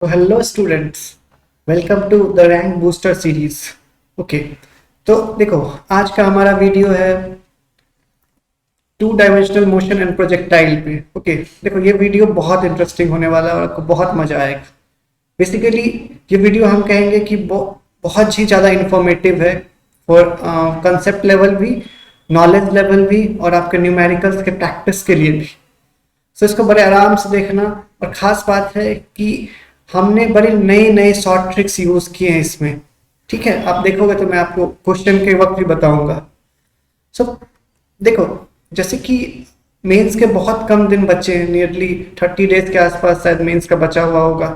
तो hello students, welcome to the rank booster series. Okay, तो देखो आज का हमारा वीडियो है two dimensional motion and projectile पे। ओके, देखो ये वीडियो बहुत इंटरेस्टिंग होने वाला है और आपको बहुत मजा आएगा। बेसिकली ये वीडियो हम कहेंगे कि बहुत ही ज़्यादा इंफॉर्मेटिव है फॉर कंसेप्ट लेवल भी, नॉलेज लेवल भी और आपके न्यूमेरिकल्स के प्रैक्टिस के लिए भी। सो इसको बड़े आराम से देखना। और ख़ास बात है कि हमने बड़े नए नए शॉर्ट ट्रिक्स यूज़ किए हैं इसमें। ठीक है, आप देखोगे तो मैं आपको क्वेश्चन के वक्त भी बताऊंगा। सो देखो, जैसे कि मेंस के बहुत कम दिन बचे हैं, नियरली 30 डेज के आसपास शायद मेंस का बचा हुआ होगा।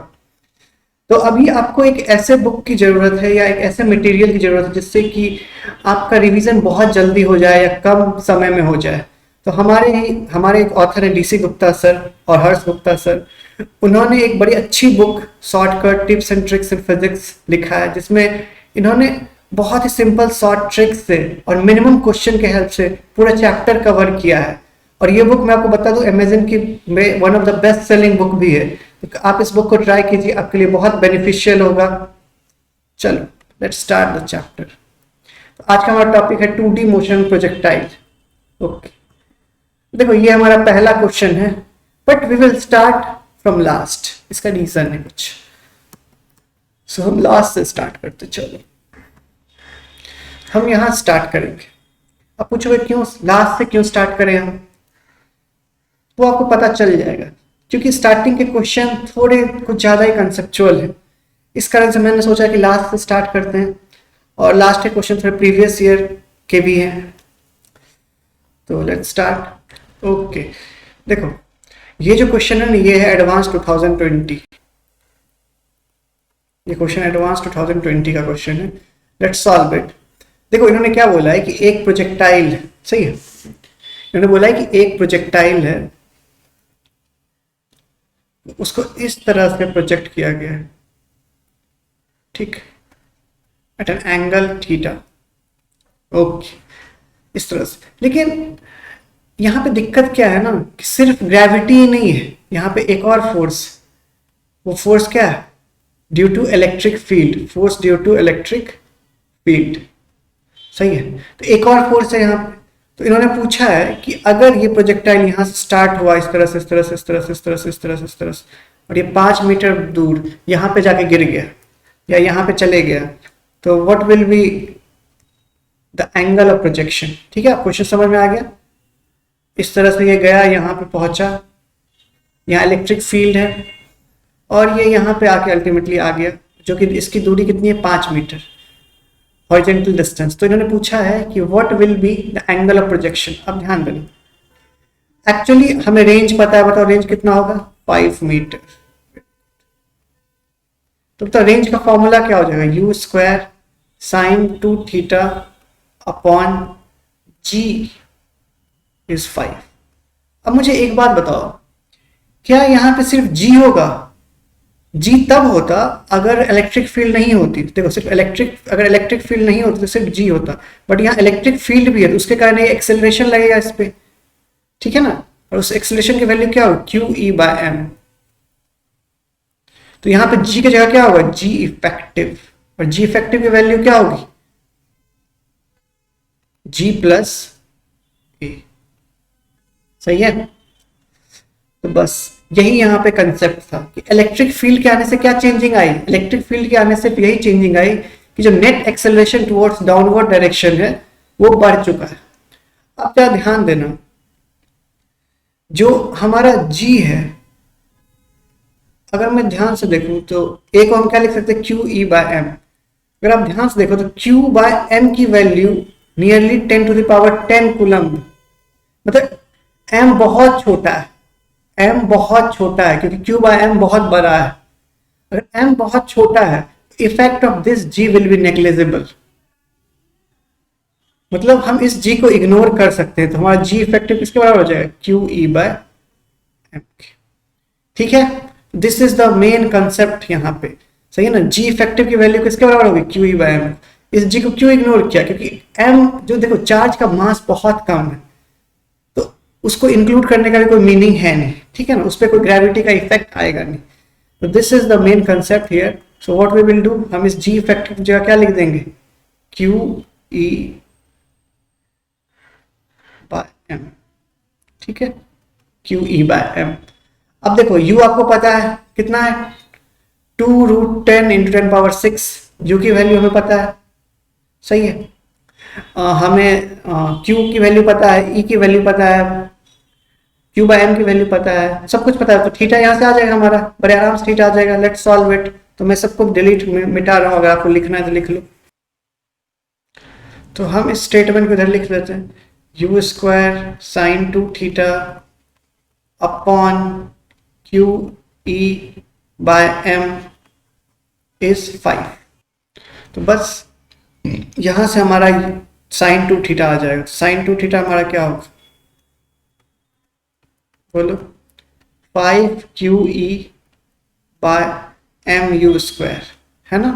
तो अभी आपको एक ऐसे बुक की ज़रूरत है या एक ऐसे मटेरियल की ज़रूरत है जिससे कि आपका रिवीजन बहुत जल्दी हो जाए या कम समय में हो जाए। तो हमारे एक ऑथर हैं डीसी गुप्ता सर और हर्ष गुप्ता सर। उन्होंने एक बड़ी अच्छी book shortcut tips and tricks in physics लिखा है, जिसमें इन्होंने बहुत ही सिंपल शॉर्ट ट्रिक्स से और मिनिमम क्वेश्चन के हेल्प से पूरा चैप्टर कवर किया है। और ये बुक मैं आपको बता दूं, अमेजन की में one of the best selling book भी है। तो आप इस बुक को ट्राई कीजिए, आपके लिए बहुत बेनिफिशियल होगा। चलो लेट्स स्टार्ट द चैप्टर। तो आज का हमारा टॉपिक है 2D मोशन प्रोजेक्टाइल। ओके, देखो ये हमारा पहला क्वेश्चन है, but we will start from last. इसका रीजन है कुछ, सो हम लास्ट से स्टार्ट करते। चलो हम यहां स्टार्ट करेंगे। अब पूछोगे क्यों लास्ट से, क्यों स्टार्ट करें हम, तो आपको पता चल जाएगा। क्योंकि स्टार्टिंग के क्वेश्चन थोड़े कुछ ज़्यादा ही कंसेप्चुअल है, इस कारण से मैंने सोचा कि लास्ट से स्टार्ट करते हैं। और लास्ट के क्वेश्चन थोड़े प्रीवियस ईयर के भी हैं। तो लेट्स स्टार्ट। ओके, देखो ये जो क्वेश्चन है ना, ये है एडवांस 2020। ये क्वेश्चन एडवांस 2020 का क्वेश्चन है। Let's solve it. देखो इन्होंने क्या बोला है कि एक प्रोजेक्टाइल, सही है, इन्होंने बोला है कि एक प्रोजेक्टाइल है, उसको इस तरह से प्रोजेक्ट किया गया है, ठीक, at an angle theta. Okay, इस तरह से। लेकिन यहाँ पे दिक्कत क्या है ना, कि सिर्फ ग्रेविटी ही नहीं है, यहाँ पे एक और फोर्स। वो फोर्स क्या है? Due to electric field, force due to electric field, सही है। तो एक और फोर्स है यहाँ पे। तो इन्होंने पूछा है कि अगर ये प्रोजेक्टाइल यहाँ से स्टार्ट हुआ इस तरह से, इस तरह से, इस तरह से, इस तरह से, इस तरह से, इस तरह से, और ये 5 मीटर दूर यहाँ पे जाके गिर गया या यहाँ पे चले गया, तो what will be the angle of projection. ठीक है, क्वेश्चन समझ में आ गया। इस तरह से ये गया, यहाँ पे पहुंचा, यहाँ इलेक्ट्रिक फील्ड है, और ये यहाँ पे आके अल्टीमेटली आ गया, जो कि इसकी दूरी कितनी है? 5 मीटर हॉरिजॉन्टल डिस्टेंस। तो इन्होंने पूछा है कि what will be the angle of projection. अब ध्यान देना, एक्चुअली हमें रेंज पता है, बताओ रेंज कितना होगा? 5 मीटर। तो रेंज का फॉर्मूला क्या हो जाएगा? U square sine 2 theta upon g is 5। अब मुझे एक बात बताओ, क्या यहाँ पे सिर्फ जी होगा? जी तब होता अगर इलेक्ट्रिक फील्ड नहीं होती। देखो सिर्फ अगर इलेक्ट्रिक फील्ड नहीं होती तो सिर्फ जी होता, बट यहाँ इलेक्ट्रिक फील्ड भी है, तो उसके कारण ये एक्सेलरेशन लगेगा इस पे, ठीक है ना। और उस एक्सेलरेशन की वैल्यू क्या होगी? Q e by m. तो यहाँ पे जी की जगह क्या होगा? जी इफेक्टिव। और जी इफेक्टिव की वैल्यू क्या होगी? जी प्लस ए, सही है। तो बस यही यहाँ पे कंसेप्ट था कि इलेक्ट्रिक फील्ड के आने से क्या चेंजिंग आई। इलेक्ट्रिक फील्ड के आने से यही चेंजिंग आई कि जो net acceleration towards downward direction है वो बढ़ चुका है। अब क्या ध्यान देना, जो हमारा जी है, अगर मैं ध्यान से देखूं तो एक को हम क्या लिख सकते हैं? Q e by m. अगर आप ध्यान से देखो तो क्यू बाय एम की वैल्यू नियरली 10⁻10 कूलम। मतलब एम बहुत छोटा है, एम बहुत छोटा है, क्योंकि क्यू बाय एम बहुत बड़ा है। अगर एम बहुत छोटा है, effect of this g will be negligible. मतलब हम इस जी को इग्नोर कर सकते हैं, तो हमारा जी इफेक्टिव किसके बराबर हो जाएगा? Q e by m. ठीक है, this is the main concept यहाँ पे, सही है ना। जी इफेक्टिव की वैल्यू किसके बराबर होगी? Q e by M. इस जी को क्यों इग्नोर किया? क्योंकि एम जो, देखो चार्ज का मास बहुत कम है, उसको इंक्लूड करने का भी कोई मीनिंग है नहीं, ठीक है ना। उस पर कोई ग्रेविटी का इफेक्ट आएगा नहीं। तो this is the main concept here. So what we will do, हम इस जी इफेक्टिव की जगह क्या लिख देंगे, क्यू ई बाय एम. ठीक है, क्यू ई बाय एम. अब देखो यू आपको पता है कितना है, 2√10 इंटू 10⁻6. यू की वैल्यू हमें पता है, सही है. हमें क्यू की वैल्यू पता है, ई की वैल्यू पता है, क्यू बाय एम की वैल्यू पता है, सब कुछ पता है. तो थीटा यहाँ से आ जाएगा हमारा, बड़े आराम से थीटा आ जाएगा. Let's solve it. तो मैं सबको डिलीट मिटा रहा हूँ, अगर आपको लिखना है तो लिख लो. तो हम इस स्टेटमेंट को इधर लिख लेते हैं, u square sine 2 theta upon q e by m is 5. तो बस यहां से हमारा साइन 2 थीटा आ जाएगा. साइन 2 थीटा हमारा क्या होगा, बोलो, 5 q e by m u square, है ना.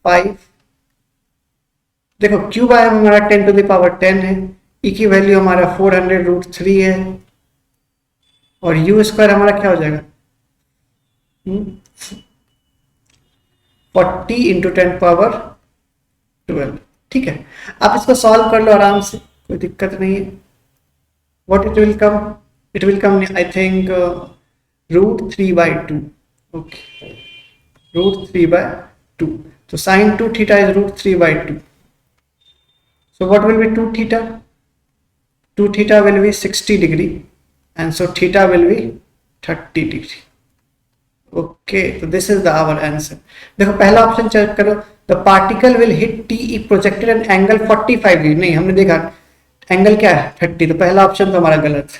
5, देखो क्यू बाय एम हमारा 10⁻10 है, ई की वैल्यू हमारा 400√3 है, और यू स्क्वायर हमारा क्या हो जाएगा, 40 इंटू 10⁻12. ठीक है, आप इसको सॉल्व कर लो आराम से, कोई दिक्कत नहीं है. What it will come, it will come I think √3/2. Okay, √3/2. तो sine 2 theta is √3/2. So what will be 2 theta? 2 theta will be 60 degree, and so theta will be 30 degree. Okay, so this is the our answer. देखो पहला option check करो, the particle will hit TE projected an angle 45 degree. नहीं, हमने देखा angle क्या है 30, तो पहला ऑप्शन तो हमारा गलत है.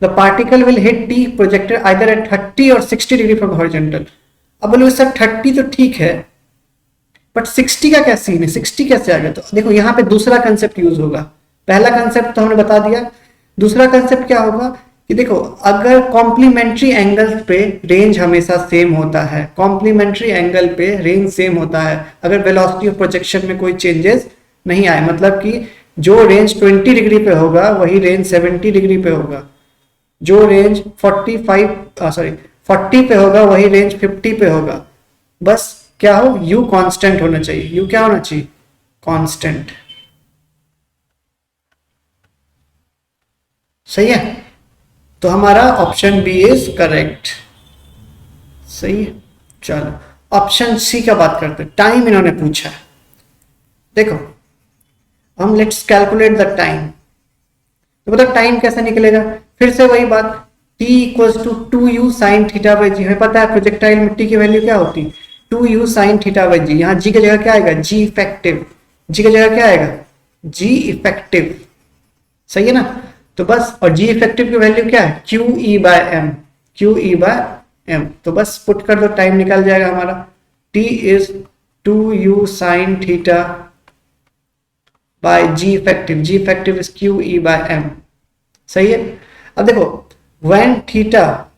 The particle will hit T projected either at 30 or 60 degree from the horizontal. अब बोलो सर 30 तो ठीक है, बट 60 का क्या सीन है, 60 कैसे आ गया. तो देखो यहाँ पे दूसरा कंसेप्ट यूज होगा. पहला कंसेप्ट तो हमने बता दिया, दूसरा कंसेप्ट क्या होगा कि देखो अगर कॉम्प्लीमेंट्री एंगल पे रेंज हमेशा सेम होता है, कॉम्प्लीमेंट्री एंगल पे रेंज सेम होता है, अगर वेलोसिटी ऑफ प्रोजेक्शन में कोई चेंजेस नहीं आए, मतलब कि जो रेंज 20 डिग्री पे होगा वही रेंज 70 डिग्री पे होगा, जो रेंज 40 पे होगा वही रेंज 50 पे होगा. बस क्या हो, u कांस्टेंट होना चाहिए. u क्या होना चाहिए, कांस्टेंट. सही है, तो हमारा ऑप्शन बी इज करेक्ट. सही है. चलो ऑप्शन सी का बात करते हैं. टाइम इन्होंने पूछा है. देखो हम लेट्स कैलकुलेट द टाइम. तो मतलब टाइम कैसे निकलेगा, फिर से वही बात, t equals to 2u sine theta by G. हमें पता है प्रोजेक्टाइल मिट्टी की वैल्यू क्या होती है, 2u sine theta by G. यहाँ g की जगह क्या आएगा, g इफेक्टिव. g की जगह क्या आएगा, g इफेक्टिव. सही है ना. तो बस, और g इफेक्टिव की वैल्यू क्या है, q e by m, q e by m. तो बस पुट कर दो, टाइम निकल जाएगा हमारा. t is 2u sine theta by g effective. g effective is q e by m. सही है. अब देखो व्हेन थीटा,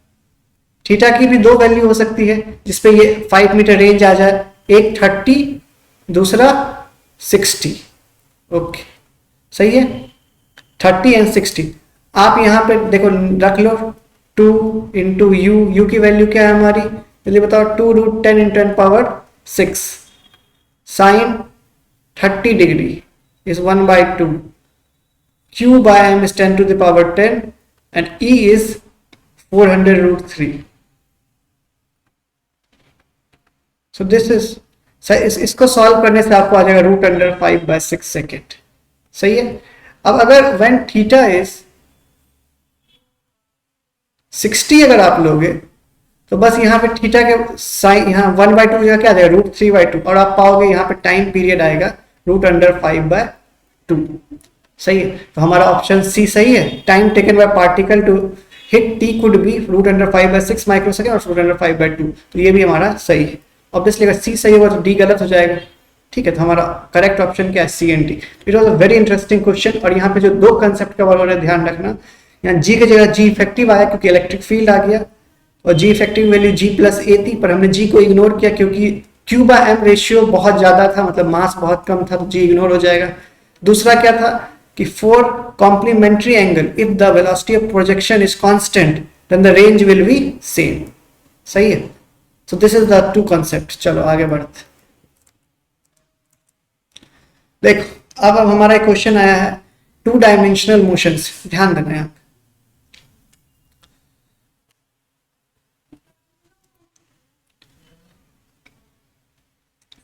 थीटा की भी दो वैल्यू हो सकती है जिसपे ये 5 मीटर रेंज आ जाए, एक 30 दूसरा 60. ओके सही है, 30 एंड 60. आप यहाँ पे देखो रख लो 2 इंटू यू की वैल्यू क्या है हमारी, जल्दी बताओ, 2√10 into 10⁻6. Sine 30 degree is 1/2. Q by m is 10 to the power 10 and E is 400√3. So this is, इसको सॉल्व करने से आपको आ जाएगा √5/6 सेकेंड. सही है. अब अगर when थीटा is 60 अगर आप लोगे तो बस यहाँ पे थीटा के साइन, यहाँ 1/2 जगह क्या आ जाएगा, √3/2, और आप पाओगे यहाँ पे टाइम पीरियड आएगा √5/2. सही है. तो हमारा ऑप्शन सी सही है. Time taken by particle to hit t could be √5/6 microsecond और √5/2. तो ये भी हमारा सही है. ऑब्वियसली अगर सी सही होगा तो डी गलत हो जाएगा. ठीक है, तो हमारा करेक्ट ऑप्शन क्या है, C and D. It was a very interesting question. और यहाँ पे जो दो कंसेप्ट का बारे में ध्यान रखना, यहाँ जी की जगह जी इफेक्टिव आया क्योंकि इलेक्ट्रिक फील्ड आ गया, और जी इफेक्टिव वैल्यू G+A थी, पर हमने जी को इग्नोर किया क्योंकि Q/m रेशियो बहुत ज्यादा था, मतलब मास बहुत कम था, तो जी इग्नोर हो जाएगा. दूसरा क्या था कि for complementary angle if the velocity of projection is constant then the range will be same. सही है। So this is the two concept. चलो आगे बढ़ते। देखो अब हमारा एक क्वेश्चन आया है टू डायमेंशनल मोशंस, ध्यान देना यहाँ।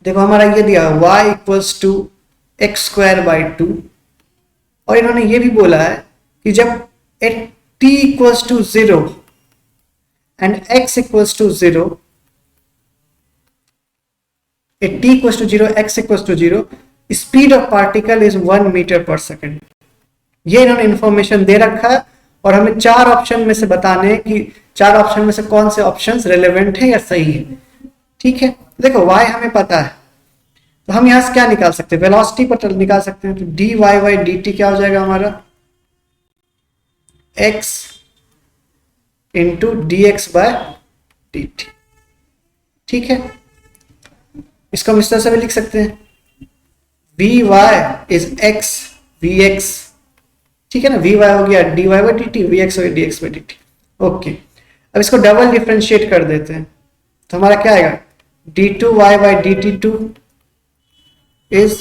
देखो हमारा ये दिया y equals to x square by two, और इन्होंने ये भी बोला है कि जब at t equals to zero and x equals to zero, at t equals to zero x equals to zero, speed of particle is 1 metre पर second. ये इन्होंने इंफॉर्मेशन दे रखा है और हमें चार ऑप्शन में से बताने हैं कि चार ऑप्शन में से कौन से ऑप्शंस रेलेवेंट है या सही है। ठीक है, देखो y हमें पता है, तो हम यहां से क्या निकाल सकते हैं, वेलोसिटी पर निकाल सकते हैं। तो dy बाई डी टी क्या हो जाएगा हमारा, x into d x by d t. ठीक है, इसको हम इस तरह से भी लिख सकते हैं, vy इज x vx। ठीक है ना, vy हो गया dy by D T, vx हो गया dx by D T. Okay, अब इसको डबल डिफरेंशिएट कर देते हैं, तो हमारा क्या आएगा, d2y by dt2 is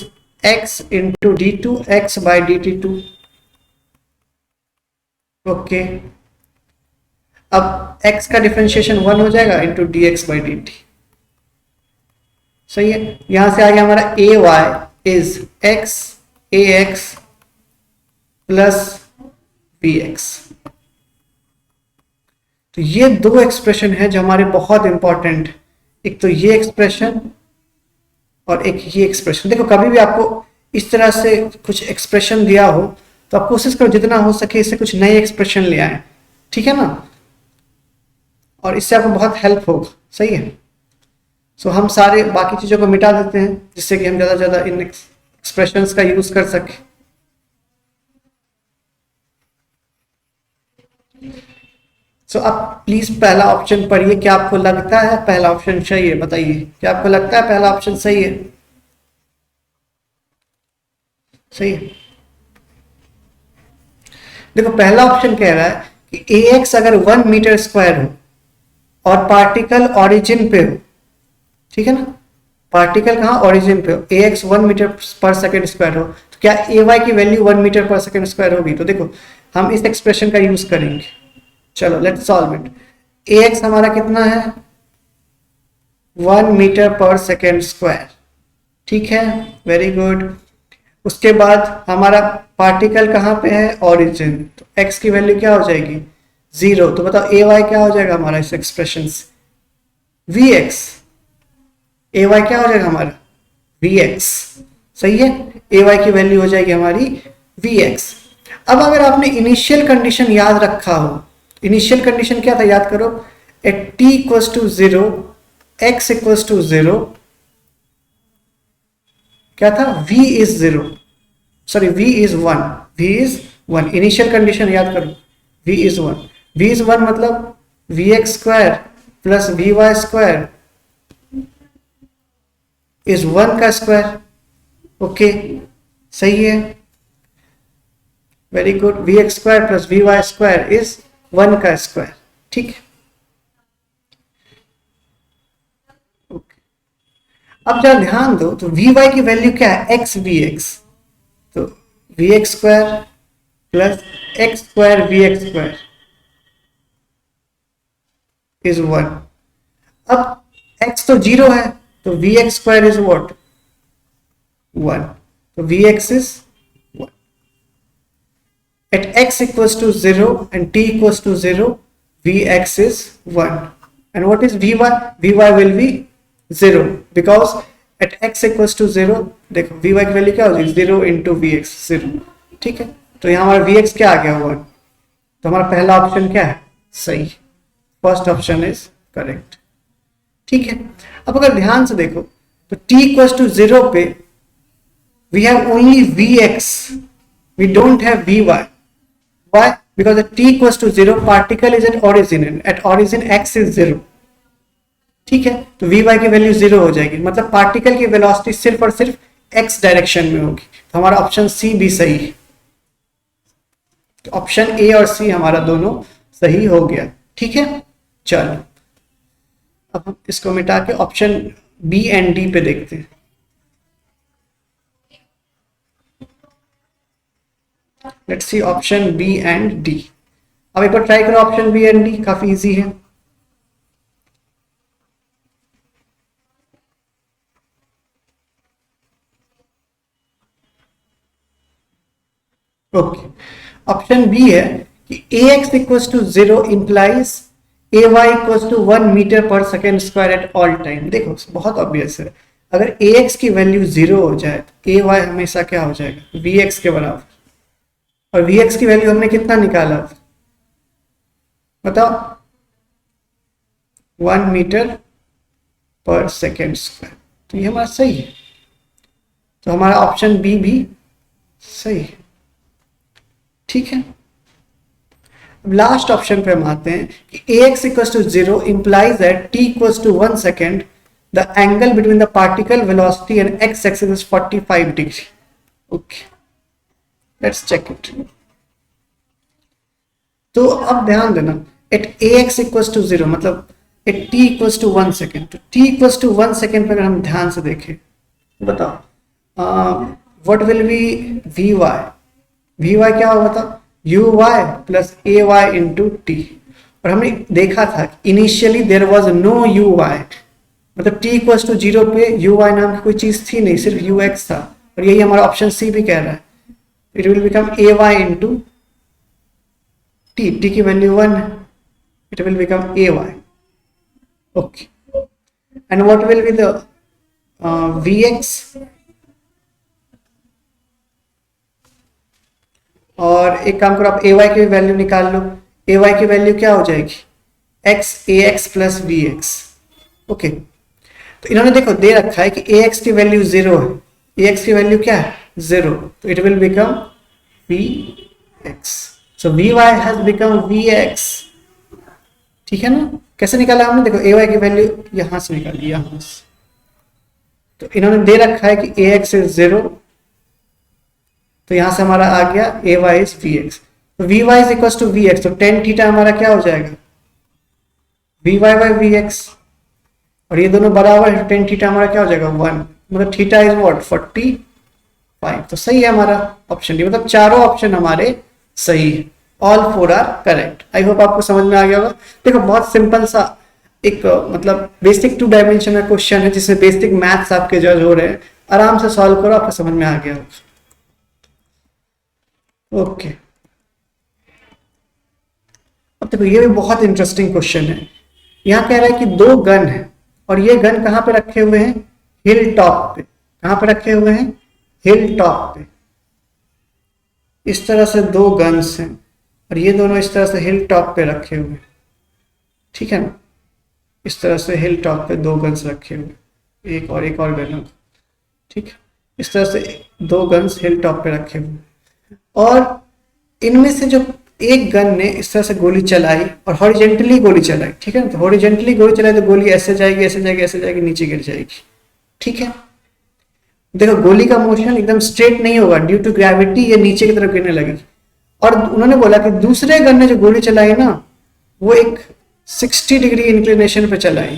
x into d2x by dt2। Okay, अब x का डिफरेंशिएशन 1 हो जाएगा इंटू dx by dt। सही है, यहां से आ गया हमारा ay is x ax plus bx। तो ये दो एक्सप्रेशन है जो हमारे बहुत इंपॉर्टेंट, एक तो ये एक्सप्रेशन और एक ये एक्सप्रेशन। देखो कभी भी आपको इस तरह से कुछ एक्सप्रेशन दिया हो तो आप कोशिश करो जितना हो सके इससे कुछ नए एक्सप्रेशन ले आए, ठीक है ना, और इससे आपको बहुत हेल्प होगा। सही है, सो हम सारे बाकी चीज़ों को मिटा देते हैं जिससे कि हम ज़्यादा से ज़्यादा इन एक्सप्रेशंस का यूज कर सकें। सो आप प्लीज पहला ऑप्शन पढ़िए, क्या आपको लगता है पहला ऑप्शन सही है, बताइए क्या आपको लगता है पहला ऑप्शन सही है। सही है, देखो पहला ऑप्शन कह रहा है कि ax अगर 1 मीटर स्क्वायर हो और पार्टिकल ओरिजिन पे हो, ठीक है ना, पार्टिकल कहाँ ओरिजिन पे हो, ax 1 मीटर पर सेकेंड स्क्वायर हो, तो क्या ay की वैल्यू 1 मीटर पर सेकेंड स्क्वायर होगी। तो देखो हम इस एक्सप्रेशन का यूज करेंगे। चलो लेट्स सॉल्व इट। ax हमारा कितना है, 1 मीटर पर सेकेंड स्क्वायर। ठीक है, वेरी गुड। उसके बाद हमारा पार्टिकल कहाँ पे है, ओरिजिन, तो x की वैल्यू क्या हो जाएगी 0। तो बताओ ay क्या हो जाएगा हमारा इस एक्सप्रेशन से, vx। ay क्या हो जाएगा हमारा vx। सही है, ay की वैल्यू हो जाएगी हमारी vx। अब अगर आपने इनिशियल कंडीशन याद रखा हो, इनिशियल कंडीशन क्या था याद करो, at t equals to 0 x equals to 0 क्या था, v is 0, sorry v is 1, v is 1। Initial condition याद करो, v इज 1, v इज 1 मतलब vx square plus vy square is 1 का स्क्वायर। ओके सही है, very good, vx square plus vy square is 1 का square. ठीक है, अब जरा ध्यान दो, तो vy की वैल्यू क्या है, x vx, तो vx square plus x square vx square is 1। अब x तो 0 है, तो vx स्क्वायर इज व्हाट 1, तो vx is 1। At x equals to 0 and t equals to 0, vx is 1. And what is vy? Vy will be 0 because at x equals to 0, देखो vy की value क्या होगी 0 into vx 0। ठीक है, तो यहाँ हमारा vx क्या आ गया 1, तो हमारा पहला ऑप्शन क्या है सही, फर्स्ट ऑप्शन इज करेक्ट। ठीक है, अब अगर ध्यान से देखो तो t equals to 0 पे we have only vx, we don't have vy। Why? Because at t equals to 0 particle is at origin and at origin x is 0। ठीक है, तो vy की वैल्यू 0 हो जाएगी, मतलब पार्टिकल की वेलोसिटी सिर्फ और सिर्फ x डायरेक्शन में होगी। तो हमारा ऑप्शन सी भी सही है, तो ऑप्शन ए और सी हमारा दोनों सही हो गया। ठीक है, चलो अब हम इसको मिटा के ऑप्शन बी एंड डी पे देखते हैं। Let's see option B and D. अब एक बार ट्राई करो ऑप्शन बी एंड डी, काफी इजी है। ओके, ऑप्शन बी है कि ax equals to 0 implies ay equals to 1 metre पर second square at all time. देखो बहुत ऑब्वियस है, अगर ax की वैल्यू 0 हो जाए तो ay हमेशा क्या हो जाएगा, vx के बराबर। और vx की वैल्यू हमने कितना निकाला बताओ, 1 मीटर पर सेकेंड स्क्वायर। तो ये हमारा सही है, तो हमारा ऑप्शन बी भी सही है। ठीक है, अब लास्ट ऑप्शन पे हम आते हैं कि ax equals to 0 implies that t equals to 1 second the angle between the particle velocity and x axis is 45 degree. Okay, let's check it. तो अब ध्यान देना, एट ax इक्वल्स टू 0 मतलब at t equals to 1 second, तो t equals to 1 second पे अगर हम ध्यान से देखें, बताओ व्हाट विल बी vy क्या होगा था, uy plus ay into t. और हमने देखा था initially there was no uy, मतलब t इक्वल्स टू 0 पे uy नाम की कोई चीज थी नहीं, सिर्फ ux था। और यही हमारा ऑप्शन सी भी कह रहा है, it will become ay into T, T की value 1, it will become ay। Okay, and what will be the vx, और एक काम करो आप ay की वैल्यू निकाल लो। ay की वैल्यू क्या हो जाएगी, x ax plus vx। Okay, तो इन्होंने देखो दे रखा है कि ax की वैल्यू 0 है, ax की वैल्यू क्या है 0, तो it will become vx। So vy has become vx। ठीक है ना, कैसे निकाला हमने, देखो ay की वैल्यू यहां से निकाली, यहां से। तो इन्होंने दे रखा है कि ax इज 0, तो यहां से हमारा आ गया ay इज vx। तो vy is equal to vx, तो tan थीटा हमारा क्या हो जाएगा, vy बाय vx। और ये दोनों बराबर है, tan थीटा हमारा क्या हो जाएगा 1, मतलब थीटा इज व्हाट 45। तो सही है हमारा ऑप्शन डी, मतलब चारों ऑप्शन हमारे सही है, all 4 are correct. I hope आपको समझ में आ गया होगा। देखो बहुत सिंपल सा एक मतलब बेसिक 2 डायमेंशनल क्वेश्चन है, जिसमें बेसिक मैथ्स आपके जज हो रहे हैं, आराम से सॉल्व करो, आपको समझ में आ गया होगा। ओके, अब देखो ये भी बहुत इंटरेस्टिंग क्वेश्चन है। यहाँ कह रहा है कि 2 गन है, और ये गन कहाँ पे रखे हुए हैं, हिल टॉप पे। कहाँ पे रखे हुए हैं, हिल टॉप पे। इस तरह से 2 गन्स हैं, और ये दोनों इस तरह से हिल टॉप पे रखे हुए हैं। ठीक है ना, इस तरह से हिल टॉप पे 2 गन्स रखे हुए, एक और गन होगा। ठीक है, इस तरह से 2 गन्स हिल टॉप पे रखे हुए, और इनमें से जो एक गन ने इस तरह से गोली चलाई और हॉरिजेंटली गोली चलाई। ठीक है, तो हॉरिजेंटली गोली चलाई तो गोली ऐसे जाएगी, ऐसे जाएगी, ऐसे जाएगी, नीचे गिर जाएगी। ठीक है, देखो गोली का मोशन एकदम स्ट्रेट नहीं होगा, ड्यू टू ग्रेविटी ये नीचे की तरफ गिरने लगेगी। और उन्होंने बोला कि दूसरे गन ने जो गोली चलाई ना, वो एक 60 डिग्री इंक्लिनेशन पे चलाई।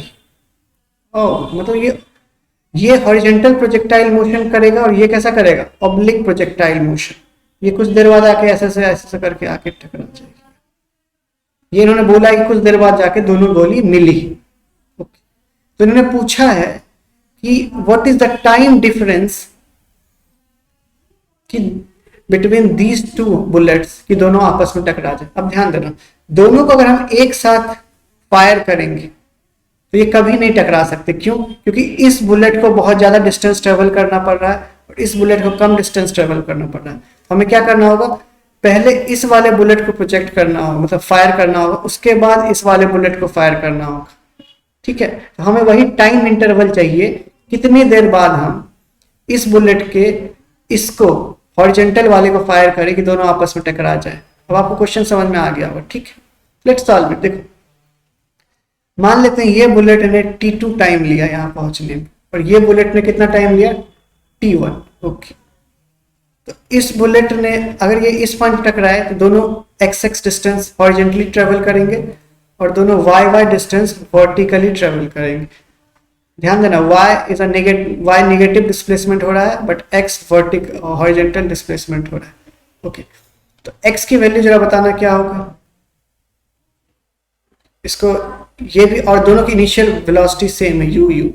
मतलब ये हॉरिजेंटल प्रोजेक्टाइल मोशन करेगा, और ये कैसा करेगा, ऑब्लिक प्रोजेक्टाइल मोशन। ये कुछ देर बाद आके ऐसे करके आके टकरा जाएगी। ये इन्होंने बोला कि कुछ देर बाद जाके दोनों गोली मिली। ओके, तो इन्होंने पूछा है कि what is the time difference कि बिटवीन दीज 2 बुलेट्स, कि दोनों आपस में टकरा जाए। अब ध्यान देना, दोनों को अगर हम एक साथ फायर करेंगे तो ये कभी नहीं टकरा सकते। क्यों, क्योंकि इस बुलेट को बहुत ज्यादा डिस्टेंस ट्रेवल करना पड़ रहा है, और इस बुलेट को कम डिस्टेंस ट्रेवल करना पड़ रहा है। हमें क्या करना होगा, पहले इस वाले बुलेट को प्रोजेक्ट करना होगा, मतलब फायर करना होगा, उसके बाद इस वाले बुलेट को फायर करना होगा। ठीक है, तो हमें वही टाइम इंटरवल चाहिए, कितनी देर बाद हम इस बुलेट के इसको हॉरिजेंटल वाले को फायर करें कि दोनों आपस में टकरा जाए। अब आपको क्वेश्चन समझ में आ गया होगा। ठीक है, लेट्स सॉल्व इट। देखो मान लेते हैं ये बुलेट ने t2 टाइम लिया यहाँ पहुंचने में, और ये बुलेट ने कितना टाइम लिया, t1। ओके, तो इस बुलेट ने अगर ये इस पॉइंट टकराए तो दोनों x डिस्टेंस हॉरिजेंटली ट्रेवल करेंगे, और दोनों y y distance vertically travel करेंगे। ध्यान देना y is a negative displacement हो रहा है, बट x हॉरिजॉन्टल डिस्प्लेसमेंट हो रहा है। ओके, तो x की वैल्यू जरा बताना क्या होगा इसको, ये भी, और दोनों की इनिशियल वेलोसिटी सेम है u u।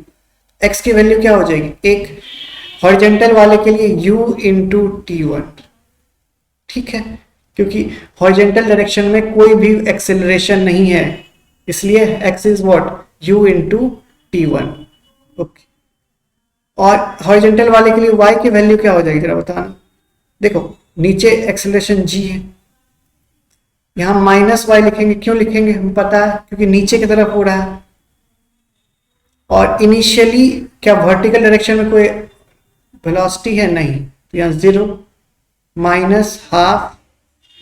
x की वैल्यू क्या हो जाएगी, एक हॉरिजॉन्टल वाले के लिए u इंटू t1, ठीक है, क्योंकि हॉरिजॉन्टल डायरेक्शन में कोई भी एक्सेलरेशन नहीं है, इसलिए x is what, u into t1। Okay, और हॉरिजॉन्टल वाले के लिए y की वैल्यू क्या हो जाएगी जरा बताना। देखो नीचे एक्सेलरेशन g है, यहां माइनस वाई लिखेंगे, क्यों लिखेंगे हमें पता है, क्योंकि नीचे की तरफ हो रहा है, और इनिशियली क्या वर्टिकल डायरेक्शन में कोई वेलोसिटी है, नहीं, तो यहाँ 0 minus half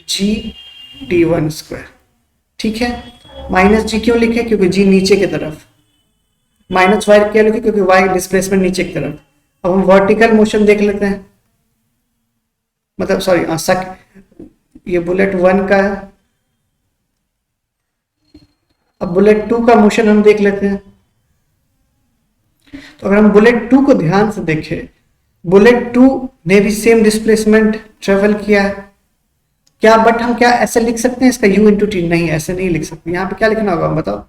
g t1 square, ठीक है। माइनस जी क्यों लिखे, क्योंकि जी नीचे की तरफ, माइनस वाई क्या लिखे, क्योंकि वाई डिस्प्लेसमेंट नीचे की तरफ। अब हम वर्टिकल मोशन देख लेते हैं, मतलब सॉरी ये बुलेट 1 का है, अब बुलेट 2 का मोशन हम देख लेते हैं। तो अगर हम बुलेट 2 को ध्यान से देखें, बुलेट 2 ने भी सेम डिस्प्लेसमेंट ट्रेवल किया है क्या, बट हम क्या ऐसे लिख सकते हैं इसका u इंटू टी, नहीं ऐसे नहीं लिख सकते, यहाँ पे क्या लिखना होगा बताओ,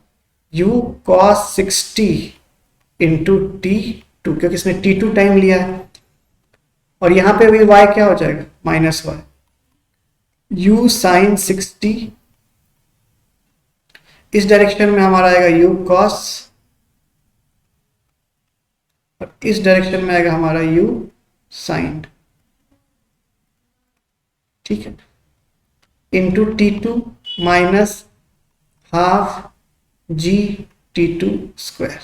u cos 60 इंटू t2, क्योंकि इसने t2 टाइम लिया है, और यहाँ पे भी y क्या हो जाएगा, माइनस वाई, u साइन 60, इस डायरेक्शन में हमारा आएगा u cos, और इस डायरेक्शन में आएगा हमारा u साइन, ठीक है, into t2 minus half g t2 square,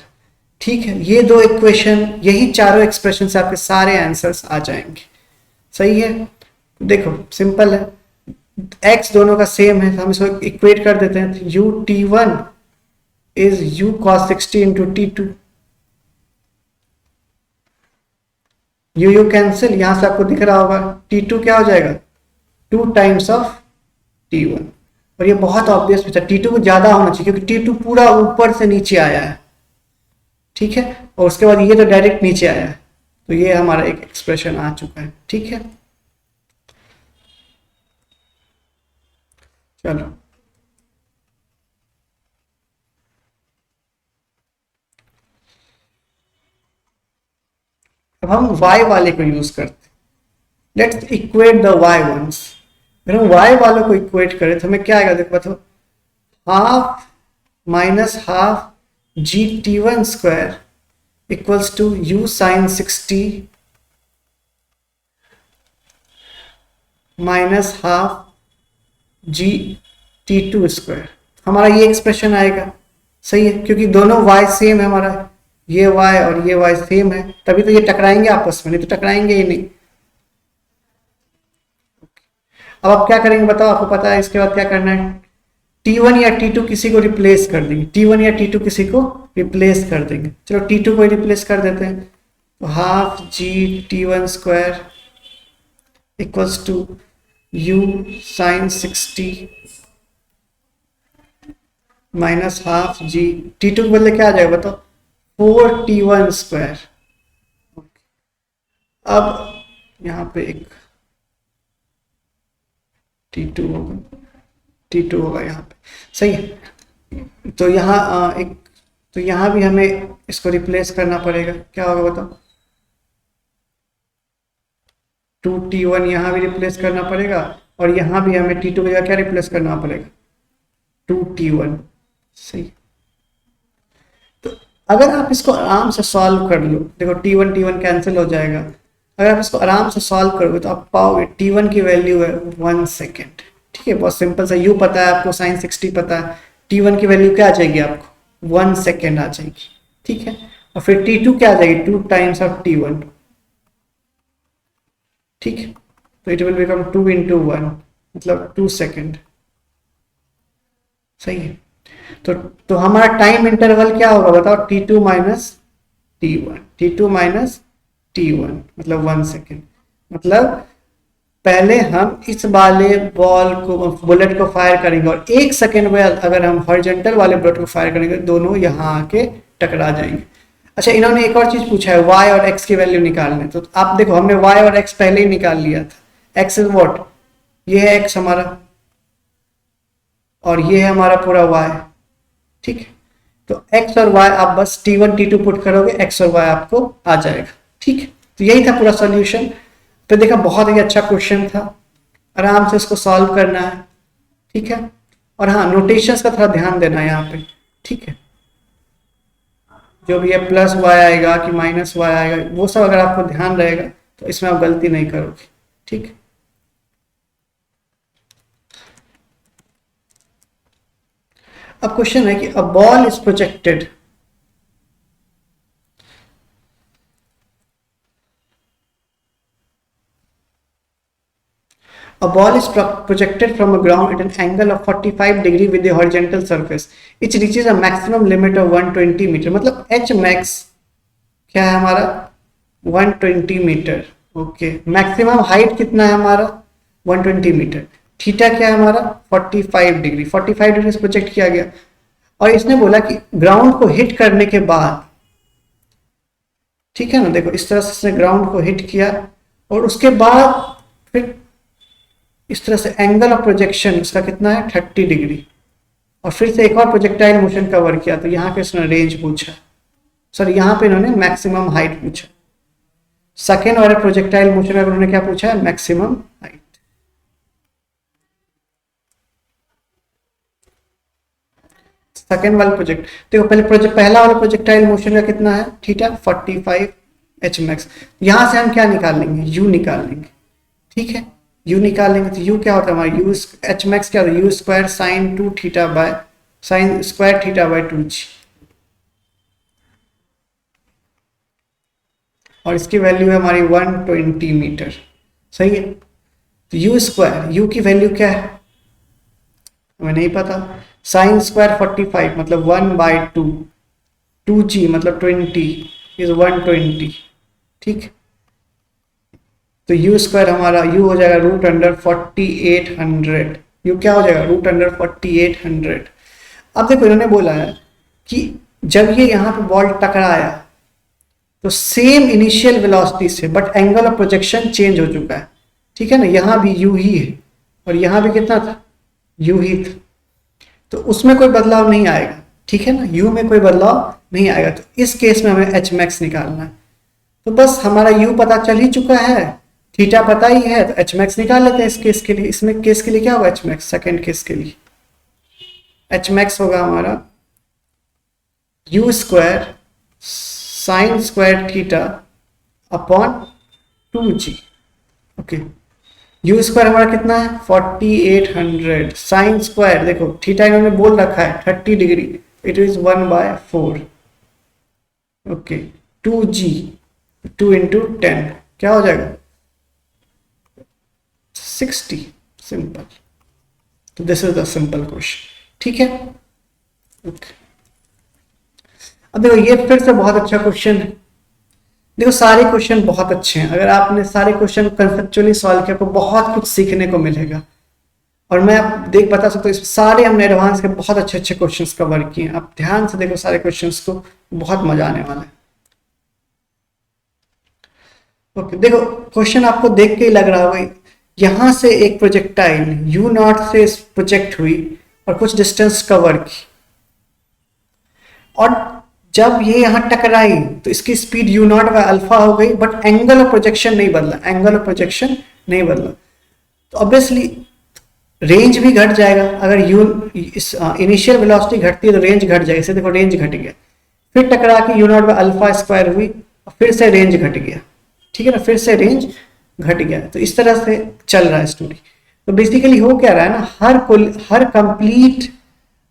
ठीक है। ये दो इक्वेशन, यही चारों एक्सप्रेशन से आपके सारे आंसर्स आ जाएंगे, सही है। देखो सिंपल है, x दोनों का सेम है, तो हम इसको इक्वेट कर देते हैं, u t1 is u cos 60 into t2, u cancel, यहां से आपको दिख रहा होगा t2 क्या हो जाएगा, 2 टाइम्स ऑफ t1, और ये बहुत ऑब्वियस भी था, t2 को ज्यादा होना चाहिए क्योंकि t2 पूरा ऊपर से नीचे आया है, ठीक है, और उसके बाद ये तो डायरेक्ट नीचे आया है, तो ये हमारा एक एक्सप्रेशन आ चुका है, ठीक है। चलो अब हम y वाले को यूज करते, let's equate the y ones. अगर हम y वालों को इक्वेट करें तो हमें क्या आएगा, देखो बताओ, half minus half g t1 square equals to u sine 60 minus half g t2 square, हमारा ये एक्सप्रेशन आएगा, सही है, क्योंकि दोनों y सेम है, हमारा ये y और ये y सेम है, तभी तो ये टकराएंगे आपस में, नहीं तो टकराएंगे ही नहीं। अब आप क्या करेंगे बताओ, आपको पता है इसके बाद क्या करना है, t1 या t2 किसी को रिप्लेस कर देंगे, t1 या t2 किसी को रिप्लेस कर देंगे, चलो t2 को रिप्लेस कर देते हैं, तो half g t1 square equals to u sine 60 minus half g t2 के बदले क्या आ जाएगा बताओ, 4t1 स्क्वायर। अब यहाँ पे एक t2 होगा, t2 होगा यहाँ पे, सही है। तो यहाँ एक, तो यहाँ भी हमें इसको रिप्लेस करना पड़ेगा, क्या होगा बताओ, 2t1 यहाँ भी रिप्लेस करना पड़ेगा, और यहाँ भी हमें t2 की जगह क्या रिप्लेस करना पड़ेगा, 2t1, सही। तो अगर आप इसको आराम से सॉल्व कर लो, देखो t1 कैंसिल हो जाएगा, अगर आप इसको आराम से सॉल्व करोगे तो आप पाओगे t1 की वैल्यू है 1 सेकेंड, ठीक है, बहुत सिंपल सा, u पता है आपको, साइन 60 पता है, t1 की वैल्यू क्या आ जाएगी आपको, 1 सेकेंड आ जाएगी, ठीक है, और फिर t2 क्या आ जाएगी, 2 टाइम्स ऑफ t1, ठीक है, तो इट विल बिकम 2 इंटू 1, मतलब 2 सेकेंड, सही है। तो हमारा टाइम इंटरवल क्या होगा बताओ, t2 minus t1, t2 minus t1 मतलब 1 सेकेंड, मतलब पहले हम इस वाले बॉल को, बुलेट को फायर करेंगे और 1 सेकेंड में अगर हम हॉरिजॉन्टल वाले बुलेट को फायर करेंगे दोनों यहाँ आके टकरा जाएंगे। अच्छा, इन्होंने एक और चीज पूछा है, y और x की वैल्यू निकालने। तो आप देखो हमने y और x पहले ही निकाल लिया था। x इज व्हाट, ये है x हमारा और ये है हमारा पूरा y, ठीक है। तो x और y आप बस t1 t2 पुट करोगे, x और y आपको आ जाएगा, ठीक है। तो यही था पूरा सॉल्यूशन। तो देखा बहुत ही अच्छा क्वेश्चन था, आराम से इसको सॉल्व करना है, ठीक है। और हाँ, नोटेशंस का थोड़ा ध्यान देना है यहाँ पे, ठीक है। जो भी है प्लस वाई आएगा कि माइनस वाई आएगा, वो सब अगर आपको ध्यान रहेगा तो इसमें आप गलती नहीं करोगे, ठीक है। अब क्वेश्चन है कि a ball is projected A ball is projected from a ground at an angle of 45 degree with a horizontal surface. It reaches a maximum limit of 120 meter. मतलब h max क्या है हमारा 120 मीटर, ओके। मैक्सिमम हाइट कितना है हमारा 120 metre. Theta क्या है हमारा 45 डिग्री, 45 डिग्री से प्रोजेक्ट किया गया। और इसने बोला कि ग्राउंड को हिट करने के बाद, ठीक है ना, देखो इस तरह से इसने ग्राउंड को हिट किया और उसके बाद फिर इस तरह से एंगल ऑफ प्रोजेक्शन इसका कितना है 30 डिग्री, और फिर से एक और प्रोजेक्टाइल मोशन कवर किया। तो यहाँ पे इसने रेंज पूछा, सॉरी यहाँ पे इन्होंने मैक्सिमम हाइट पूछा। सेकेंड वाले प्रोजेक्टाइल मोशन में उन्होंने क्या पूछा है, मैक्सिमम हाइट। सेकेंड वाला प्रोजेक्ट देखो, पहला वाला प्रोजेक्टाइल मोशन का कितना है थीटा 45 एच मैक्स। यहां से हम क्या निकाल लेंगे, यू निकाल लेंगे, ठीक है। यू निकालेंगे तो यू क्या होता है हमारा, यू एच मैक्स क्या होता है, you square sine 2 theta by sine square theta by 2g, और इसकी वैल्यू है हमारी 120 मीटर, सही है। तो यू स्क्वायर, यू की वैल्यू क्या है हमें नहीं पता। साइन स्क्वायर 45 मतलब 1/2, 2g मतलब 20 इज 120, ठीक। तो यू स्क्वायर हमारा यू हो जाएगा रूट अंडर 4800, यू क्या हो जाएगा रूट अंडर 4800। अब देखो इन्होंने बोला है कि जब ये यहाँ पे बॉल टकराया तो सेम इनिशियल वेलोसिटी से but angle of projection change हो चुका है, ठीक है ना। यहाँ भी यू ही है और यहाँ भी कितना था यू ही था, तो उसमें कोई बदलाव नहीं आएगा, ठीक है ना, यू में कोई बदलाव नहीं आएगा। तो इस केस में हमें एच मैक्स निकालना है। तो बस हमारा यू पता चल ही चुका है, थीटा पता ही है, तो एच मैक्स निकाल लेते हैं इस केस के लिए। इसमें केस के लिए क्या होगा एच मैक्स, सेकेंड केस के लिए एच मैक्स होगा हमारा you square sine square theta upon 2g, okay. You square हमारा कितना है 4800, साइन स्क्वायर देखो थीटा इन्होंने बोल रखा है 30 degree, it is 1/4, okay. 2g 2 into 10 क्या हो जाएगा 60, सिंपल। तो this is the simple question, ठीक है, ओके। अब देखो ये फिर से बहुत अच्छा क्वेश्चन है। देखो सारे क्वेश्चन बहुत अच्छे हैं, अगर आपने सारे क्वेश्चन कंसेप्चुअली सॉल्व किया तो बहुत कुछ सीखने को मिलेगा। और मैं आप बता सकता हूँ इसमें सारे हमने एडवांस के बहुत अच्छे अच्छे क्वेश्चंस कवर किए हैं। आप ध्यान से देखो सारे क्वेश्चंस को, बहुत मजा आने वाला है। ओके देखो क्वेश्चन आपको देख के ही लग रहा होगा, यहां से एक प्रोजेक्टाइल यू नॉट से प्रोजेक्ट हुई और कुछ डिस्टेंस कवर की, और जब ये यहां टकराई तो इसकी speed you not by alpha हो गई, बट एंगल ऑफ प्रोजेक्शन नहीं बदला, एंगल ऑफ प्रोजेक्शन नहीं बदला। तो ऑब्वियसली रेंज भी घट जाएगा। अगर यू इनिशियल वेलोसिटी घटती है तो रेंज घट जाएगी। इसे देखो रेंज घट गया, फिर टकरा के you not by alpha square हुई और फिर से रेंज घट गया, ठीक है ना, फिर से रेंज घट गया। तो इस तरह से चल रहा है स्टोरी। तो बेसिकली हो क्या रहा है ना, हर कंप्लीट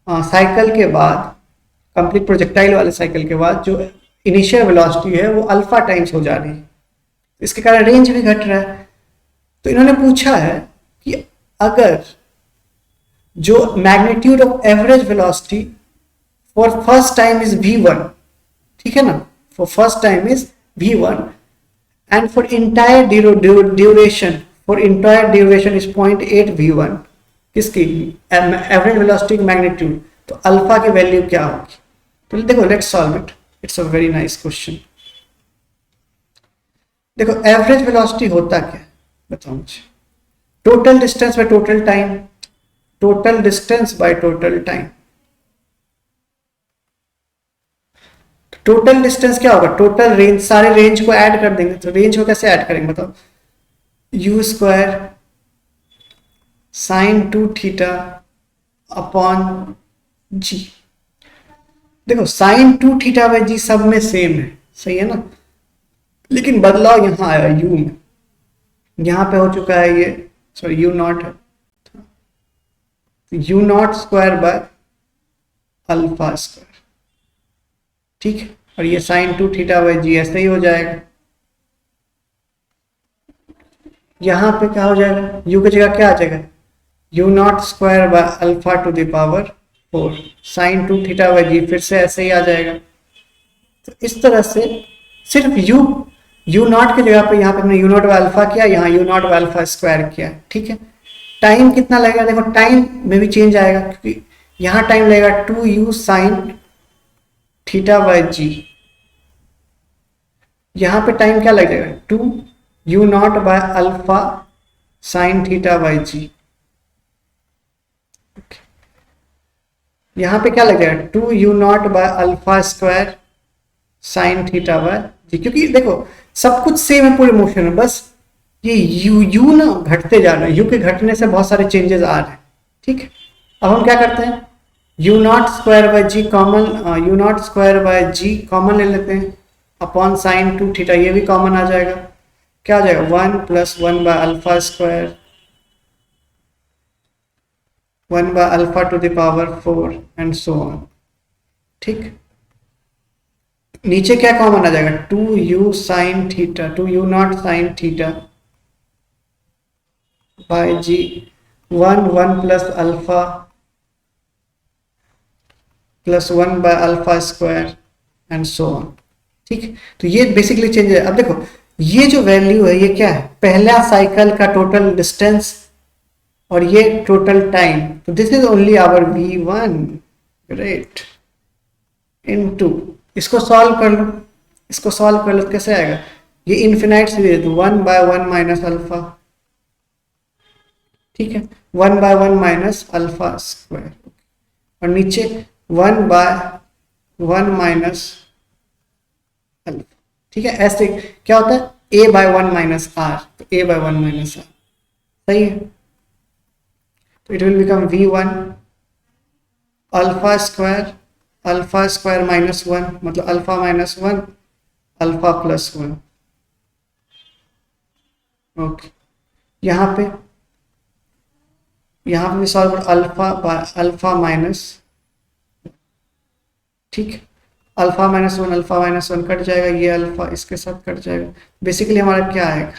साइकिल के बाद, कंप्लीट प्रोजेक्टाइल वाले साइकिल के बाद जो इनिशियल वेलोसिटी है वो अल्फा टाइम्स हो जा रही है, इसके कारण रेंज भी घट रहा है। तो इन्होंने पूछा है कि अगर जो magnitude of average velocity for first time is v1, ठीक है ना, for first time is v1 and for entire duration for entire duration is 0.8 v1, किसकी एवरेज वेलोसिटी मैग्नीट्यूड, तो अल्फा की वैल्यू क्या होगी? तो देखो let's solve it, it's a very nice question. देखो एवरेज वेलोसिटी होता क्या है बताओ मुझे, total distance by total time, total distance by total time. Total distance क्या होगा? टोटल रेंज, सारे रेंज को ऐड कर देंगे, तो रेंज को कैसे ऐड करेंगे बताओ? u square sine 2 theta upon G. देखो साइन 2 थीटा बाई जी सब में सेम है, सही है ना, लेकिन बदलाव यहां आया u में, यहां पे हो चुका है ये, सॉरी u नॉट है, u not square by alpha square, ठीक है, और ये साइन 2 थीटा बाई जी ऐसे ही हो जाएगा। यहां पे क्या हो जाएगा? u की जगह क्या आ जाएगा? u not square by alpha to the power 4, sine 2 theta by G फिर से ऐसे ही आ जाएगा। तो इस तरह से सिर्फ u नॉट की जगह पे यहाँ पे हमने u नॉट बाय अल्फा किया, यहाँ u not by alpha square किया, ठीक है। टाइम कितना लगेगा? देखो टाइम में भी चेंज आएगा, क्योंकि यहाँ टाइम लगेगा 2u sine theta by G, यहाँ पे टाइम क्या लगेगा? 2u naught by alpha sine theta by G, यहाँ पे क्या लगेगा? 2u naught by alpha square sine theta by G, क्योंकि देखो सब कुछ सेम है पूरे मोशन में, बस ये u ना घटते जा रहे हैं, u के घटने से बहुत सारे चेंजेस आ रहे हैं, ठीक है। अब हम क्या करते हैं, u not square by g common, u not square by g common ले लेते हैं, अपॉन साइन 2 थीटा, ये भी कॉमन आ जाएगा, क्या आ जाएगा? 1 plus 1 by alpha square 1 by alpha to the power 4 and so on, ठीक। नीचे क्या कॉमन आ जाएगा? 2u sine theta, 2u not sine theta by g, 1 plus alpha plus 1 by alpha square and so on, ठीक। तो ये basically change है। अब देखो ये जो वैल्यू है ये क्या है? पहला साइकिल का टोटल डिस्टेंस और ये टोटल टाइम, तो this is only our v1, great, into, इसको सॉल्व कर लो, इसको सॉल्व कर लो तो कैसे आएगा? ये इन्फिनाइट सीरीज है, 1 बाय 1 माइनस अल्फा, ठीक है, 1 बाय 1 माइनस अल्फा स्क्वायर, और नीचे 1 बाय 1 माइनस अल्फा, ठीक है। ऐसे क्या होता है? a बाय 1 माइनस आर, तो a बाय 1 माइनस आर, सही है। तो it will become v1 alpha square minus 1, मतलब alpha minus 1 alpha plus 1, okay. यहाँ पे भी solve alpha by alpha minus, ठीक, alpha minus 1 alpha minus 1 cut जाएगा, ये अल्फा इसके साथ कट जाएगा, बेसिकली हमारा क्या आएगा?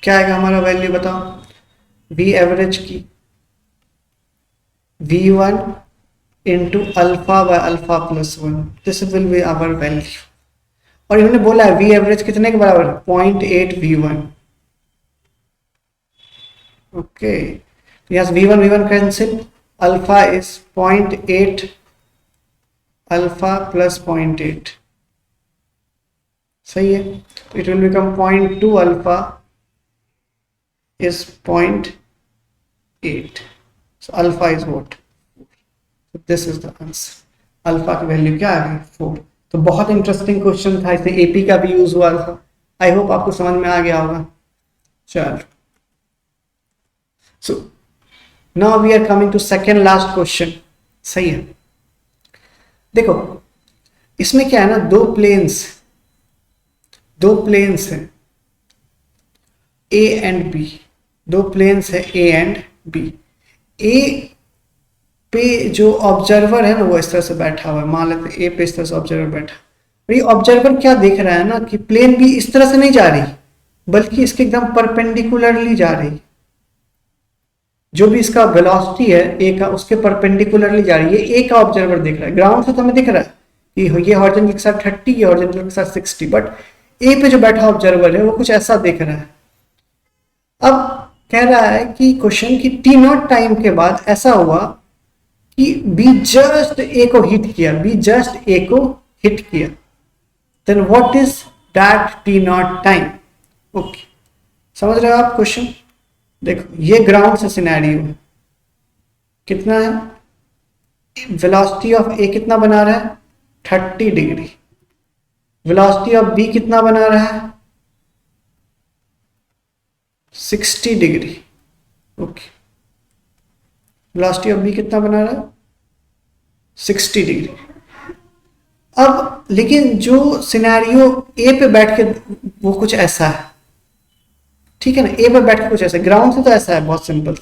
क्या आएगा हमारा वैल्यू बताओ? v एवरेज की v1 into alpha by alpha plus 1, this will be our value. और इन्होंने बोला है v एवरेज कितने के बराबर है? 0.8 v1, okay. Yes, v1 cancel, alpha is 0.8 alpha plus 0.8, सही है। तो it will become 0.2 alpha is 0.8, so alpha is what? So this is the answer, alpha की वैल्यू क्या आ गई? 4। तो बहुत इंटरेस्टिंग क्वेश्चन था, इसे एपी का भी यूज हुआ था, आई होप आपको समझ में आ गया होगा। चलो, so now we are coming to second last question, सही है। देखो इसमें क्या है ना, दो प्लेन्स हैं ए एंड बी, दो प्लेन्स है ए एंड बी। ए पे जो ऑब्जर्वर है ना वो इस तरह से बैठा हुआ है, मान लेते ए पे इस तरह से ऑब्जर्वर बैठा, और ये ऑब्जर्वर क्या देख रहा है ना कि प्लेन बी इस तरह से नहीं जा रही, बल्कि इसके एकदम परपेंडिकुलरली जा रही, जो भी इसका वेलोसिटी है ए का उसके परपेंडिकुलरली जा रही है। ए का ऑब्जर्वर देख रहा है, ग्राउंड से तो हमें दिख रहा है कि ये हॉरिजॉन्टल के साथ 30, ये हॉरिजॉन्टल के साथ 60, बट ए पे जो बैठा ऑब्जर्वर है वो कुछ ऐसा देख रहा है। अब कह रहा है कि क्वेश्चन की टी नॉट टाइम के बाद ऐसा हुआ कि बी जस्ट ए को हिट किया, बी जस्ट ए को हिट किया, then what is that t not time. Okay, समझ रहे हो आप क्वेश्चन? देखो ये ग्राउंड से सिनेरियो है, कितना है, वेलोसिटी ऑफ ए कितना बना रहा है 30 डिग्री, वेलोसिटी ऑफ बी कितना बना रहा है 60 degree. Okay, velocity of b कितना बना रहा है 60 डिग्री। अब लेकिन जो सिनेरियो ए पे बैठ के वो कुछ ऐसा है, ठीक है ना, ए पे बैठ के कुछ ऐसा, ग्राउंड से तो ऐसा है बहुत सिंपल।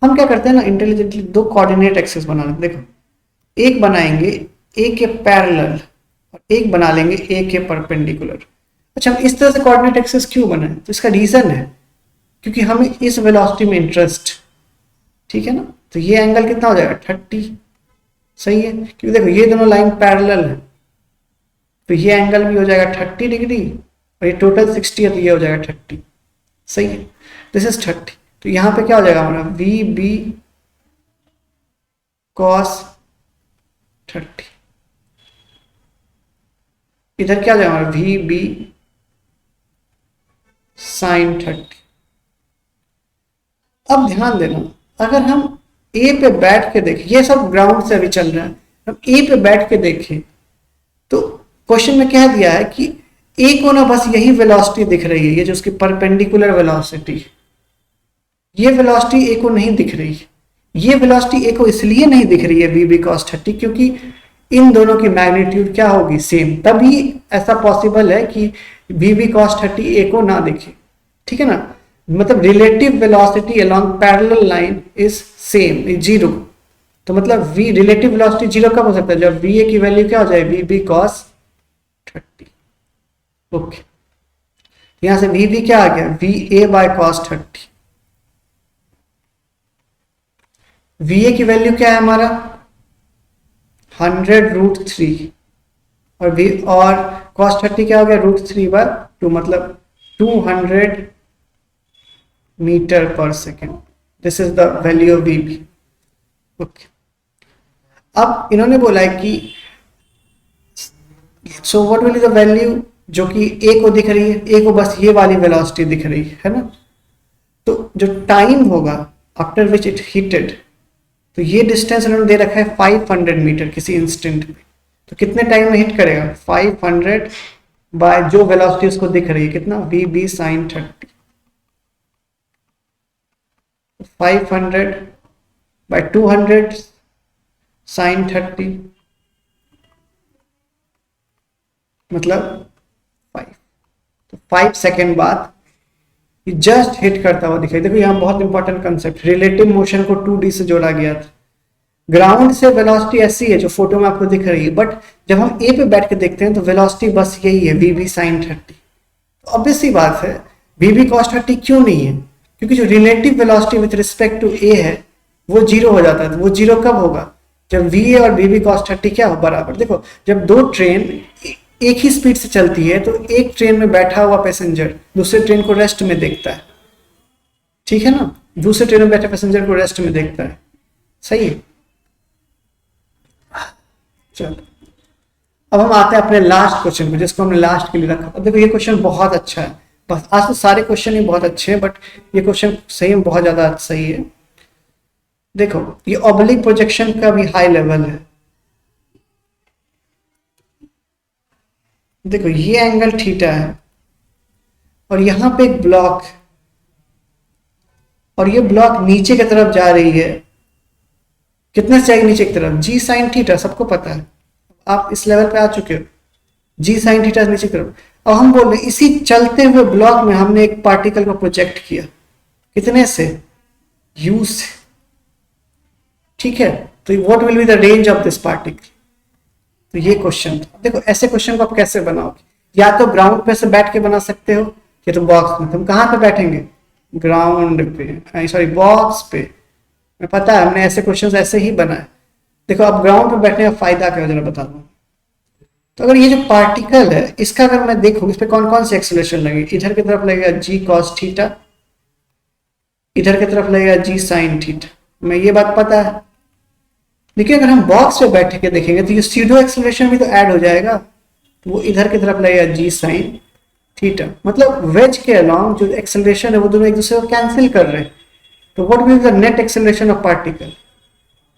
हम क्या करते हैं ना, इंटेलिजेंटली दो कोऑर्डिनेट एक्सिस बना लेते। देखो एक बनाएंगे ए के पैरेलल और एक बना लेंगे ए के परपेंडिकुलर। अच्छा, हम इस तरह से कोऑर्डिनेट एक्सिस क्यों बनाए, तो इसका रीजन है क्योंकि हमें इस वेलोसिटी में इंटरेस्ट, ठीक है ना। तो ये एंगल कितना हो जाएगा 30, सही है, क्योंकि देखो ये दोनों लाइन पैरेलल है, तो ये एंगल भी हो जाएगा 30 डिग्री और ये टोटल 60 है, तो ये हो जाएगा 30, सही है, दिस इज 30। तो यहाँ पे क्या हो जाएगा हमारा वी बी कॉस 30, इधर क्या हो जाएगा हमारा वी बी साइन 30। अब ध्यान देना, अगर हम ए पे बैठ के देखें, ये सब ग्राउंड से अभी चल रहा है, हम ए पे बैठ के देखें तो क्वेश्चन में कह दिया है कि ए को ना बस यही वेलोसिटी दिख रही है, ये जो उसकी परपेंडिकुलर वेलोसिटी, ये वेलोसिटी ए को नहीं दिख रही है। ये वेलोसिटी ए को इसलिए नहीं दिख रही है वी बी कॉस 30 क्योंकि इन दोनों की मैग्नीट्यूड क्या होगी सेम, तभी ऐसा पॉसिबल है कि वी बी कॉस 30 ए को ना दिखे, ठीक है ना। मतलब relative velocity along parallel line is same, zero. तो मतलब वी रिलेटिव वेलोसिटी जीरो कब हो सकता है, जब वी ए की वैल्यू क्या हो जाए वी बी कॉस 30। ओके, यहां से वी बी क्या आ गया V A by cos 30। V A की वैल्यू क्या है हमारा 100√3 और वी और कॉस 30 क्या हो गया √3/2, मतलब 200 मीटर पर second. This is the value of v b. Okay, अब इन्होंने बोला है कि so what will be the value जो कि ए को दिख रही है, ए को बस ये वाली वेलोसिटी दिख रही है ना। तो जो टाइम होगा आफ्टर विच इट हिटेड, तो ये डिस्टेंस उन्होंने दे रखा है 500 मीटर किसी इंस्टेंट में, तो कितने टाइम में हिट करेगा 500 बाय जो वेलोसिटी उसको दिख रही है कितना v b sine 30, 500 by 200 sine 30 मतलब 5। तो 5 सेकेंड बाद ये जस्ट हिट करता हुआ दिखाई। देखो यहाँ बहुत इंपॉर्टेंट कंसेप्ट, रिलेटिव मोशन को 2D से जोड़ा गया था। ग्राउंड से वेलोसिटी ऐसी है जो फोटो में आपको दिख रही है, बट जब हम ए पे बैठ के देखते हैं तो वेलोसिटी बस यही है वी बी साइन 30। तो ऑब्वियस सी बात है वी बी कॉस 30 क्यों नहीं है, क्योंकि जो relative velocity with respect to A है वो जीरो हो जाता है। तो वो जीरो कब होगा जब वी ए और वी बी कॉस 30 क्या हो बराबर। देखो जब दो ट्रेन एक ही स्पीड से चलती है तो एक ट्रेन में बैठा हुआ पैसेंजर दूसरे ट्रेन को रेस्ट में देखता है, ठीक है ना, दूसरे ट्रेन में बैठे पैसेंजर को रेस्ट में देखता है, सही है। चलो अब हम आते हैं अपने लास्ट क्वेश्चन पे जिसको हमने लास्ट के लिए रखा। अब देखो ये क्वेश्चन बहुत अच्छा है, बस आज तो सारे क्वेश्चन ही बहुत अच्छे हैं बट ये क्वेश्चन सही में बहुत ज्यादा सही है। देखो ये ऑब्लिक प्रोजेक्शन का भी हाई लेवल है। देखो ये एंगल थीटा है और यहां पे एक ब्लॉक और ये ब्लॉक नीचे की तरफ जा रही है, कितने से जाएगी नीचे की तरफ जी साइन थीटा, सबको पता है, आप इस लेवल पे आ चुके हो, जी साइन थीटा नीचे की तरफ। अब हम बोल रहे इसी चलते हुए ब्लॉक में हमने एक पार्टिकल को प्रोजेक्ट किया, कितने से यू से, ठीक है। तो what will be the range of this particle, तो ये क्वेश्चन था। देखो ऐसे क्वेश्चन को आप कैसे बनाओगे, या तो ग्राउंड पे से बैठ के बना सकते हो या तो बॉक्स में। तुम कहाँ पे बैठेंगे ग्राउंड पे, सॉरी बॉक्स पे, मैं पता है हमने ऐसे क्वेश्चन ऐसे ही बनाए। देखो अब ग्राउंड पे बैठने का फायदा क्या है जरा बता दो। तो अगर ये जो पार्टिकल है इसका अगर मैं देखूं इस पे कौन कौन से एक्सेलरेशन लगेगी, इधर की तरफ लगेगा जी कॉस थीटा, इधर की तरफ लगेगा जी साइन थीटा, मैं ये बात पता है। लेकिन अगर हम बॉक्स पे बैठ के देखेंगे तो ये सीडो एक्सेलरेशन भी तो ऐड हो जाएगा, तो वो इधर की तरफ लगेगा जी साइन थीटा, मतलब वेज के अलॉन्ग जो एक्सेलरेशन है वो दोनों एक दूसरे को कैंसिल कर रहे हैं। तो what will the net acceleration of particle,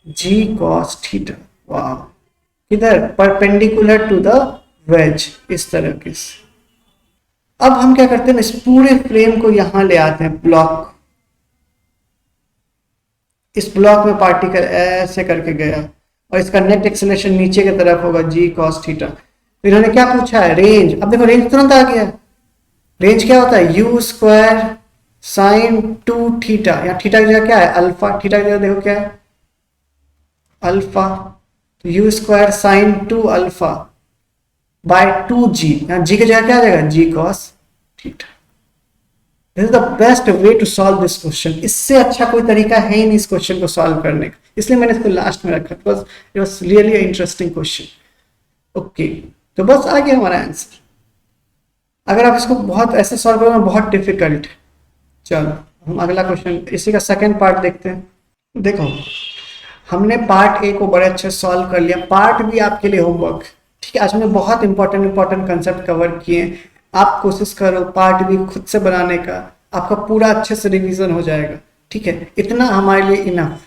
g cos theta, वाह, किधर परपेंडिकुलर टू द वेज, इस तरह के। अब हम क्या करते हैं, इस पूरे फ्रेम को यहां ले आते हैं ब्लॉक, इस ब्लॉक में पार्टिकल ऐसे करके गया और इसका नेट एक्सेलरेशन नीचे की तरफ होगा जी कॉस थीटा। तो इन्होंने क्या पूछा है, रेंज। अब देखो रेंज तुरंत आ गया, रेंज क्या होता है, यू स्क्वायर साइन 2 थीटा, या थीटा की जगह क्या है अल्फा, थीटा की जगह देखो क्या है अल्फा, तो U square sine 2 alpha by 2g, यहाँ जी की जगह क्या आ जाएगा G cos theta. This is the best way to solve this question, इससे अच्छा कोई तरीका है ही नहीं इस क्वेश्चन को सॉल्व करने का, इसलिए मैंने इसको लास्ट में रखा, because it was really interesting question. Okay, तो बस आ गया हमारा आंसर। अगर आप इसको बहुत ऐसे सॉल्व करोगे बहुत डिफिकल्ट है। चलो हम अगला क्वेश्चन इसी का सेकंड पार्ट देखते हैं। देखो हमने पार्ट ए को बड़े अच्छे सॉल्व कर लिया, पार्ट बी आपके लिए होमवर्क, ठीक है। आज हमने बहुत इंपॉर्टेंट कंसेप्ट कवर किए, आप कोशिश करो पार्ट बी खुद से बनाने का, आपका पूरा अच्छे से रिवीजन हो जाएगा, ठीक है। इतना हमारे लिए इनफ।